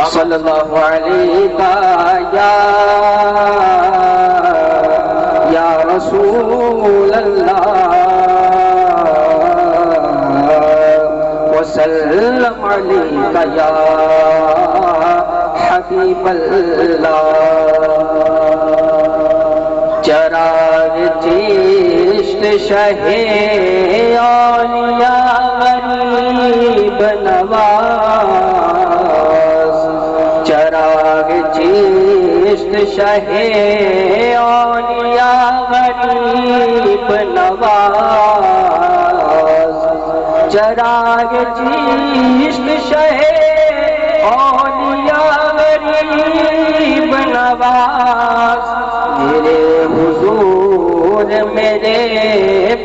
صلی اللہ علیہ یا رسول اللہ وسلم علیک یا حبیب اللہ چراغ چشت شہ اولیاء غریب نواز چراغ چشت شہ اولیاء غریب نواز چراغ چشت شہ اولیاء غریب نواز میرے حضور میرے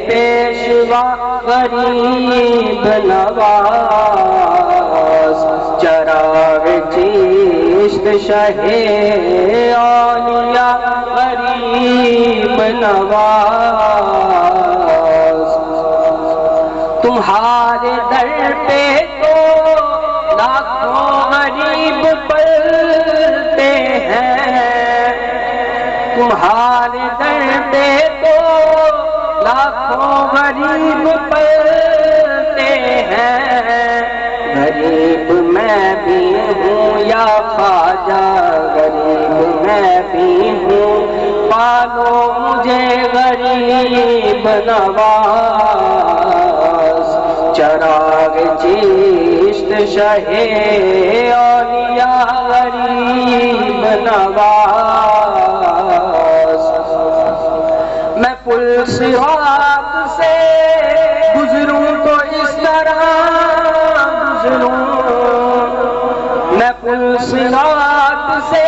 پیشوا غریب نواز چراغ چشت شہ اولیاء غریب نواز تمہارے در پہ تو لاکھوں غریب پلتے ہیں تمہارے در پہ تو لاکھوں غریب پلتے ہیں غریب میں بھی ہوں یا خواجہ غریب میں بھی ہوں پالو مجھے غریب نواز چراغ چشت شہ اولیاء غریب نواز میں پل صراط سے گزروں تو اس طرح گزروں میں پل صراط سے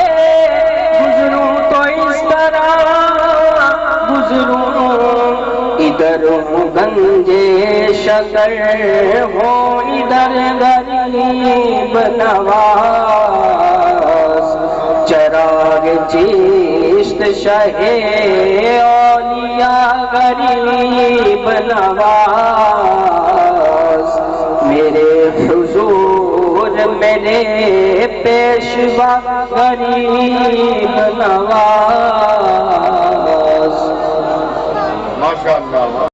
گزروں تو اس طرح گزروں ادھر ہوں گنجے شکر ہو ادھر غریب نواز چراغ چشت شہ اولیاء غریب نواز میرے حضور میرے پیشوا غریب نواز. ماشاءاللہ.